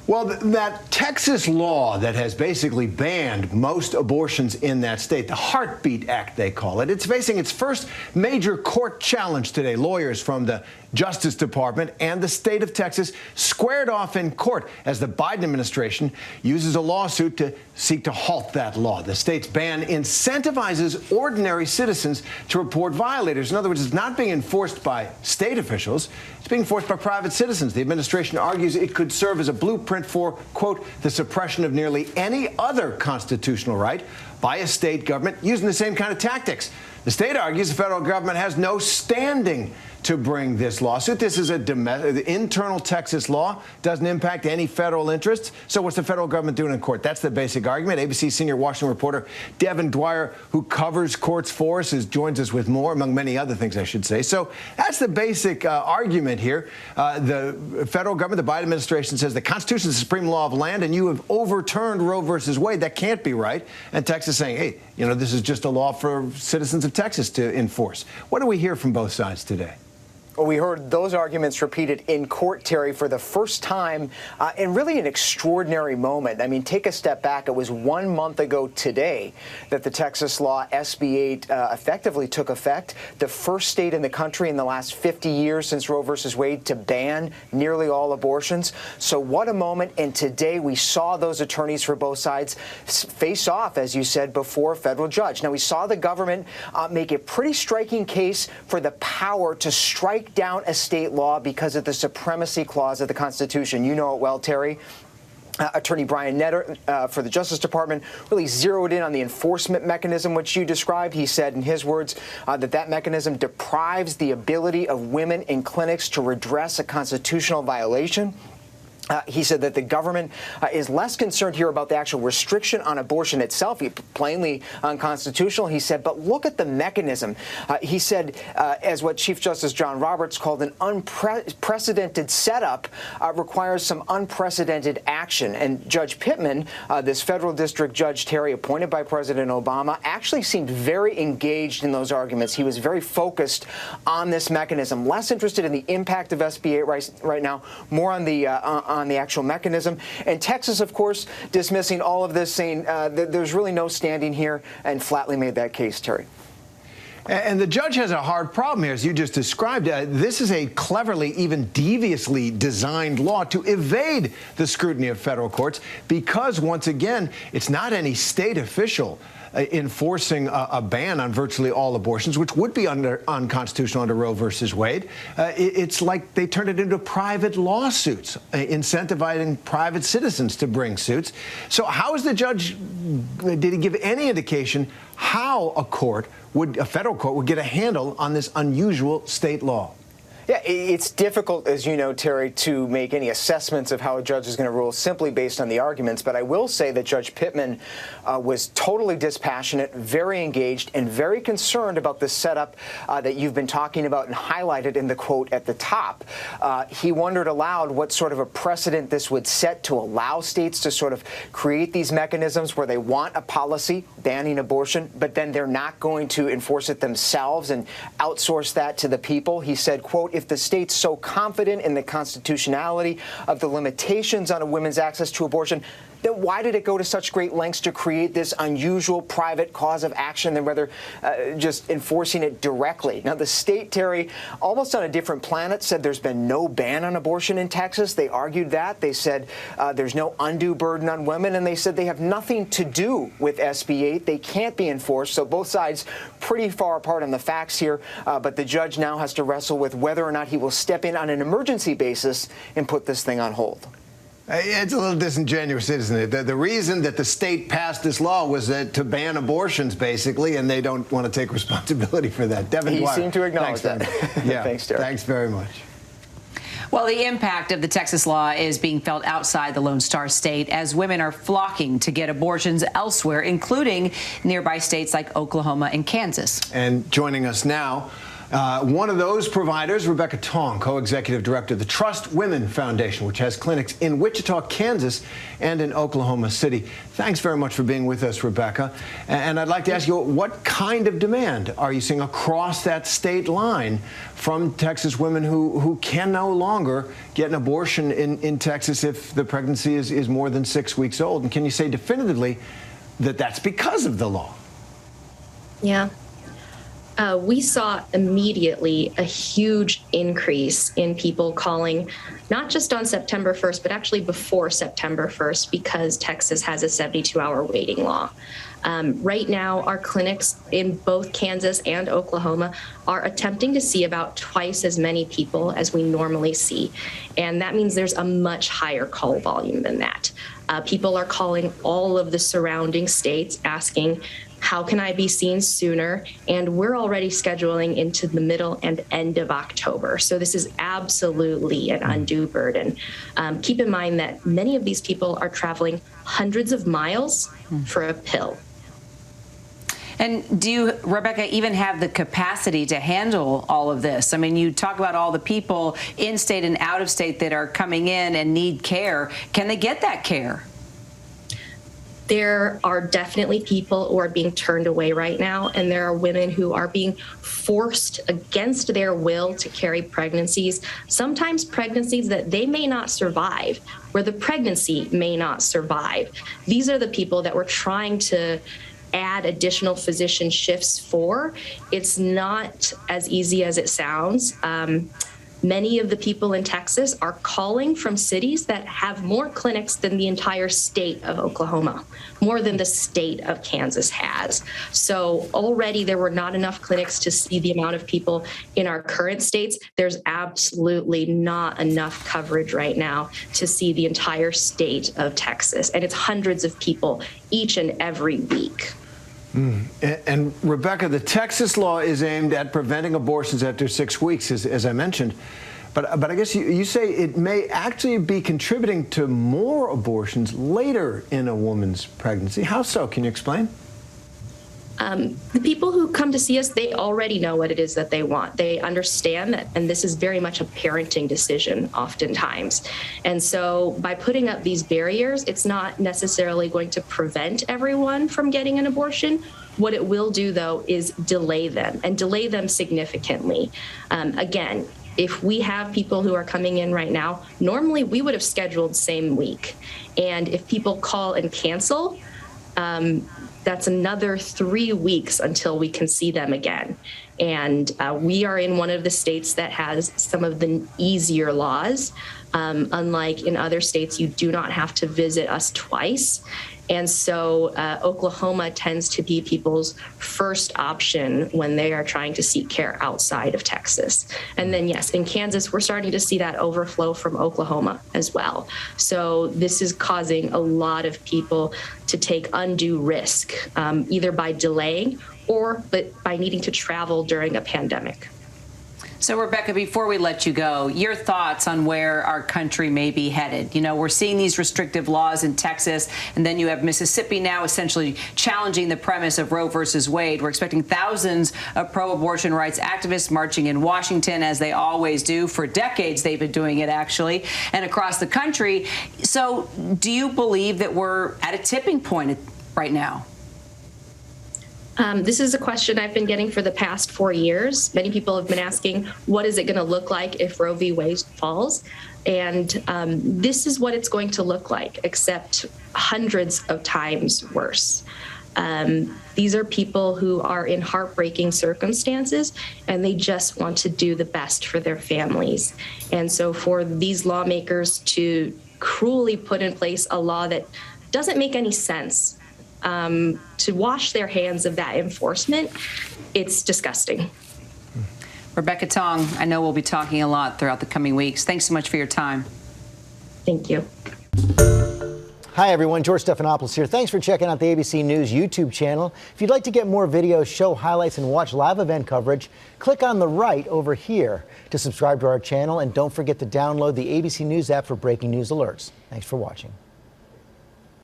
Well, that Texas law that has basically banned most abortions in that state, the Heartbeat Act, they call it, it's facing its first major court challenge today. Lawyers from the Justice Department and the state of Texas squared off in court as the Biden administration uses a lawsuit to seek to halt that law. The state's ban incentivizes ordinary citizens to report violators. In other words, it's not being enforced by state officials. It's being enforced by private citizens. The administration argues it could serve as a blueprint for, quote, the suppression of nearly any other constitutional right by a state government using the same kind of tactics. The state argues the federal government has no standing to bring this lawsuit. This is the internal Texas law, doesn't impact any federal interests. So what's the federal government doing in court? That's the basic argument. ABC senior Washington reporter Devin Dwyer, who covers courts for us, joins us with more, among many other things, I should say. So that's the basic argument here. The federal government, the Biden administration, says the Constitution is the supreme law of land, and you have overturned Roe versus Wade. That can't be right. And Texas saying, hey, you know, this is just a law for citizens of Texas to enforce. What do we hear from both sides today? Well, we heard those arguments repeated in court, Terry, for the first time in really an extraordinary moment. I mean, take a step back. It was 1 month ago today that the Texas law SB 8 effectively took effect, the first state in the country in the last 50 years since Roe versus Wade to ban nearly all abortions. So what a moment. And today we saw those attorneys for both sides face off, as you said, before a federal judge. Now, we saw the government make a pretty striking case for the power to strike down a state law because of the supremacy clause of the Constitution. You know it well, Terry. Attorney Brian Netter for the Justice Department really zeroed in on the enforcement mechanism, which you described. He said, in his words, that mechanism deprives the ability of women in clinics to redress a constitutional violation. He said that the government is less concerned here about the actual restriction on abortion itself, plainly unconstitutional. He said, but look at the mechanism. He said, as what Chief Justice John Roberts called an unprecedented setup, requires some unprecedented action. And Judge Pittman, this federal district judge, Terry, appointed by President Obama, actually seemed very engaged in those arguments. He was very focused on this mechanism, less interested in the impact of SB 8 right now, more on the actual mechanism. And Texas, of course, dismissing all of this, saying that there's really no standing here, and flatly made that case, Terry. And the judge has a hard problem here, as you just described. This is a cleverly, even deviously designed law to evade the scrutiny of federal courts because, once again, it's not any state official enforcing a ban on virtually all abortions, which would be unconstitutional under Roe versus Wade. It's like they turned it into private lawsuits, incentivizing private citizens to bring suits. So how is the judge, did he give any indication how a federal court would get a handle on this unusual state law? Yeah, it's difficult, as you know, Terry, to make any assessments of how a judge is going to rule simply based on the arguments. But I will say that Judge Pittman was totally dispassionate, very engaged, and very concerned about the setup that you've been talking about and highlighted in the quote at the top. He wondered aloud what sort of a precedent this would set to allow states to sort of create these mechanisms where they want a policy banning abortion, but then they're not going to enforce it themselves and outsource that to the people. He said, quote, if the state's so confident in the constitutionality of the limitations on a woman's access to abortion, then why did it go to such great lengths to create this unusual private cause of action than rather just enforcing it directly? Now, the state, Terry, almost on a different planet, said there's been no ban on abortion in Texas. They argued that. They said there's no undue burden on women, and they said they have nothing to do with SB 8. They can't be enforced. So both sides pretty far apart on the facts here, but the judge now has to wrestle with whether or not he will step in on an emergency basis and put this thing on hold. It's a little disingenuous, isn't it? The reason that the state passed this law was to ban abortions, basically, and they don't want to take responsibility for that. Devin Dwyer. He seemed to acknowledge that. Yeah. Thanks, Derek. Thanks very much. Well, the impact of the Texas law is being felt outside the Lone Star State as women are flocking to get abortions elsewhere, including nearby states like Oklahoma and Kansas. And joining us now One of those providers, Rebecca Tong, co-executive director of the Trust Women Foundation, which has clinics in Wichita, Kansas, and in Oklahoma City. Thanks very much for being with us, Rebecca. And I'd like to ask you, what kind of demand are you seeing across that state line from Texas women who can no longer get an abortion in Texas if the pregnancy is more than 6 weeks old? And can you say definitively that that's because of the law? Yeah. We saw immediately a huge increase in people calling, not just on September 1st, but actually before September 1st, because Texas has a 72-hour waiting law. Right now, our clinics in both Kansas and Oklahoma are attempting to see about twice as many people as we normally see. And that means there's a much higher call volume than that. People are calling all of the surrounding states asking, how can I be seen sooner? And we're already scheduling into the middle and end of October. So this is absolutely an undue burden. Keep in mind that many of these people are traveling hundreds of miles for a pill. And do you, Rebecca, even have the capacity to handle all of this? I mean, you talk about all the people in state and out of state that are coming in and need care. Can they get that care? There are definitely people who are being turned away right now, and there are women who are being forced against their will to carry pregnancies, sometimes pregnancies that they may not survive, where the pregnancy may not survive. These are the people that we're trying to add additional physician shifts for. It's not as easy as it sounds. Many of the people in Texas are calling from cities that have more clinics than the entire state of Oklahoma, more than the state of Kansas has. So already there were not enough clinics to see the amount of people in our current states. There's absolutely not enough coverage right now to see the entire state of Texas. And it's hundreds of people each and every week. And Rebecca, the Texas law is aimed at preventing abortions after 6 weeks, as I mentioned. But I guess you say it may actually be contributing to more abortions later in a woman's pregnancy. How so? Can you explain? The people who come to see us, they already know what it is that they want. They understand that, and this is very much a parenting decision oftentimes. And so by putting up these barriers, it's not necessarily going to prevent everyone from getting an abortion. What it will do, though, is delay them, and delay them significantly. Again, if we have people who are coming in right now, normally we would have scheduled same week. And if people call and cancel, that's another 3 weeks until we can see them again. And we are in one of the states that has some of the easier laws. Unlike in other states, you do not have to visit us twice. And so Oklahoma tends to be people's first option when they are trying to seek care outside of Texas. And then, yes, in Kansas, we're starting to see that overflow from Oklahoma as well. So this is causing a lot of people to take undue risk, either by delaying or by needing to travel during a pandemic. So, Rebecca, before we let you go, your thoughts on where our country may be headed. You know, we're seeing these restrictive laws in Texas, and then you have Mississippi now essentially challenging the premise of Roe versus Wade. We're expecting thousands of pro-abortion rights activists marching in Washington, as they always do. For decades, they've been doing it, actually, and across the country. So do you believe that we're at a tipping point right now? This is a question I've been getting for the past 4 years. Many people have been asking, what is it going to look like if Roe v. Wade falls? And this is what it's going to look like, except hundreds of times worse. These are people who are in heartbreaking circumstances, and they just want to do the best for their families. And so for these lawmakers to cruelly put in place a law that doesn't make any sense, to wash their hands of that enforcement, it's disgusting. Rebecca Tong, I know we'll be talking a lot throughout the coming weeks. Thanks so much for your time. Thank you. Hi, everyone. George Stephanopoulos here. Thanks for checking out the ABC News YouTube channel. If you'd like to get more videos, show highlights, and watch live event coverage, click on the right over here to subscribe to our channel. And don't forget to download the ABC News app for breaking news alerts. Thanks for watching.